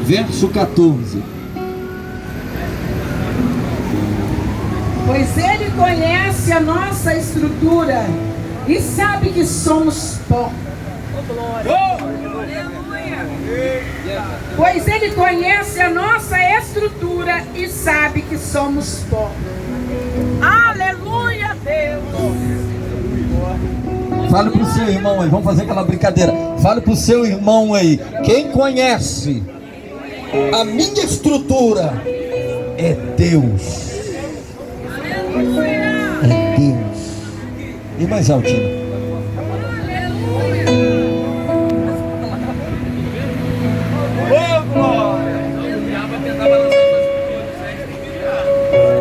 verso 14. Pois Ele conhece a nossa estrutura e sabe que somos pó. Pois Ele conhece a nossa estrutura e sabe que somos pó. Aleluia, Deus. Fale pro seu irmão aí, vamos fazer aquela brincadeira. Fale pro seu irmão aí. Quem conhece a minha estrutura é Deus. É Deus. E mais altinho.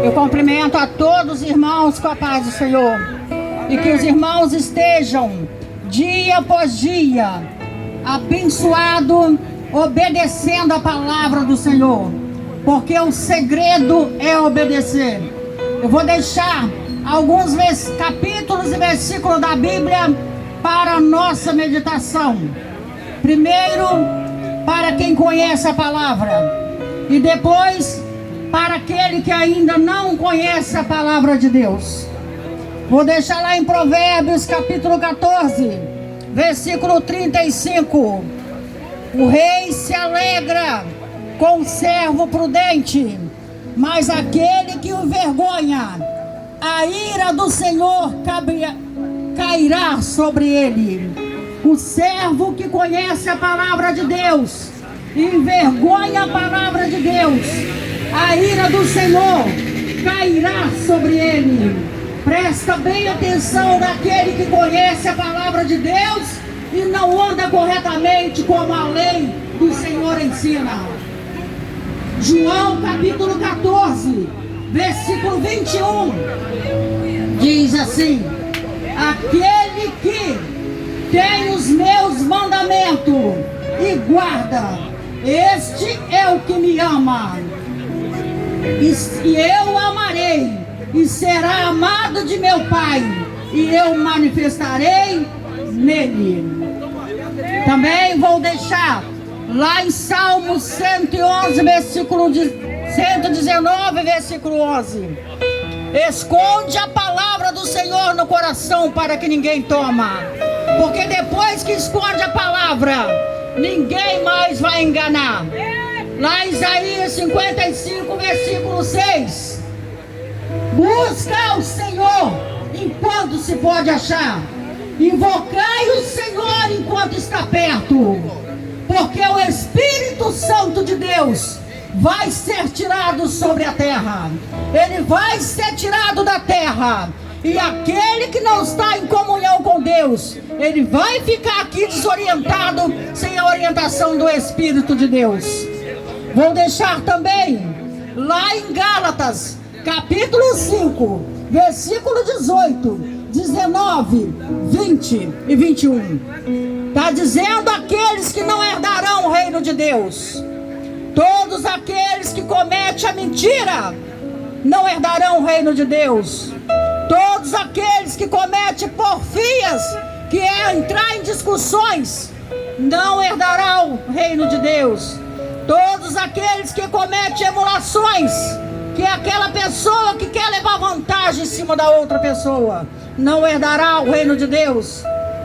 Eu cumprimento a todos os irmãos com a paz do Senhor. E que os irmãos estejam dia após dia abençoados, obedecendo a palavra do Senhor, porque o segredo é obedecer. Eu vou deixar alguns capítulos e versículos da Bíblia para a nossa meditação. Primeiro, para quem conhece a palavra, e depois para aquele que ainda não conhece a palavra de Deus. Vou deixar lá em Provérbios capítulo 14, versículo 35. O rei se alegra com o servo prudente, mas aquele que o envergonha, a ira do Senhor cairá sobre ele. O servo que conhece a palavra de Deus, envergonha a palavra de Deus, a ira do Senhor cairá sobre ele. Presta bem atenção naquele que conhece a palavra de Deus e não anda corretamente como a lei do Senhor ensina. João capítulo 14, versículo 21, diz assim: aquele que tem os meus mandamentos e guarda, este é o que me ama, e eu amarei, e será amado de meu Pai, e eu manifestarei nele. Também vou deixar lá em Salmo 111, versículo 119, versículo 11. Esconde a palavra do Senhor no coração para que ninguém toma, porque depois que esconde a palavra, ninguém mais vai enganar. Lá em Isaías 55, versículo 6. Busca o Senhor enquanto se pode achar, invocai o Senhor enquanto está perto, porque o Espírito Santo de Deus vai ser tirado sobre a terra. Ele vai ser tirado da terra, e aquele que não está em comunhão com Deus, ele vai ficar aqui desorientado, sem a orientação do Espírito de Deus. Vou deixar também lá em Gálatas capítulo 5, versículo 18, 19, 20 e 21. Está dizendo: aqueles que não herdarão o reino de Deus. Todos aqueles que cometem a mentira não herdarão o reino de Deus. Todos aqueles que cometem porfias, que é entrar em discussões, não herdarão o reino de Deus. Todos aqueles que cometem emulações, que é aquela pessoa que quer levar vantagem em cima da outra pessoa, não herdará o reino de Deus.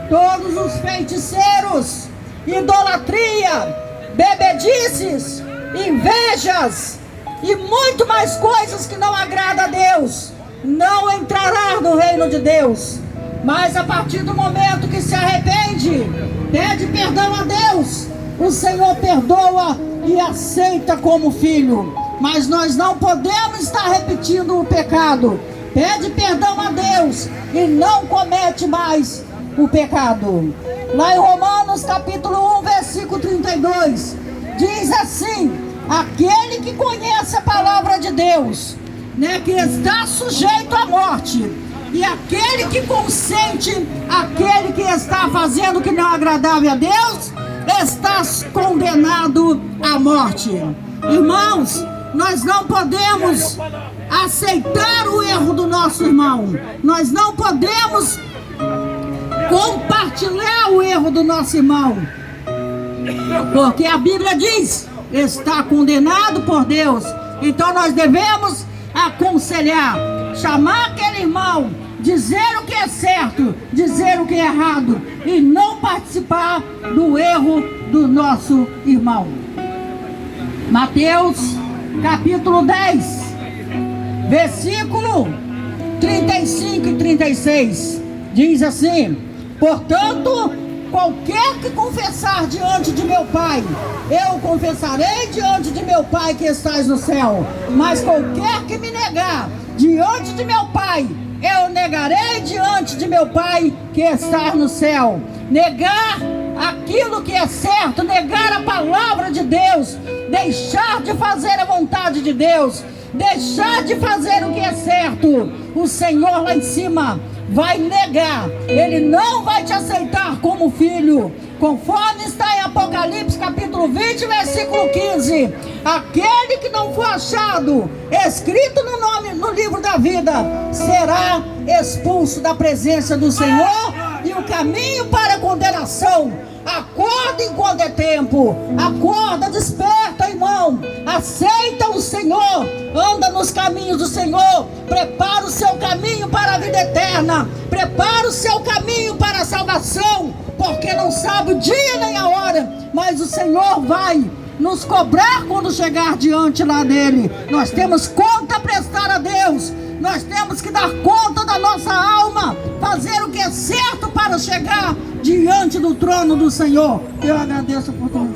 Todos os feiticeiros, idolatria, bebedices, invejas e muito mais coisas que não agradam a Deus, não entrará no reino de Deus. Mas a partir do momento que se arrepende, pede perdão a Deus, o Senhor perdoa e aceita como filho. Mas nós não podemos estar repetindo o pecado. Pede perdão a Deus e não comete mais o pecado. Lá em Romanos capítulo 1, versículo 32, diz assim: aquele que conhece a palavra de Deus, que está sujeito à morte, e aquele que consente, aquele que está fazendo o que não é agradável a Deus, está condenado à morte. Irmãos, nós não podemos aceitar o erro do nosso irmão. Nós não podemos compartilhar o erro do nosso irmão. Porque a Bíblia diz: está condenado por Deus. Então nós devemos aconselhar, chamar aquele irmão, dizer o que é certo, dizer o que é errado, e não participar do erro do nosso irmão. Mateus capítulo 10, versículo 35 e 36, diz assim: portanto, qualquer que confessar diante de meu Pai, eu confessarei diante de meu Pai que estás no céu. Mas qualquer que me negar diante de meu Pai, eu negarei diante de meu Pai que está no céu. Negar aquilo que é certo, negar a palavra de Deus, deixar de fazer a vontade de Deus, deixar de fazer o que é certo, o Senhor lá em cima vai negar. Ele não vai te aceitar como filho, conforme está em Apocalipse capítulo 20, versículo 15. Aquele que não for achado escrito no livro da vida será expulso da presença do Senhor, e o caminho para a condenação. Acorda enquanto é tempo, acorda, desperta, irmão, aceita o Senhor, anda nos caminhos do Senhor, prepara o seu caminho para a vida eterna, prepara o seu caminho para a salvação, porque não sabe o dia nem a hora, mas o Senhor vai nos cobrar quando chegar diante lá dele. Nós temos conta a prestar a Deus, nós temos que dar conta da nossa alma, fazer o que é certo para chegar diante do trono do Senhor. Eu agradeço a oportunidade.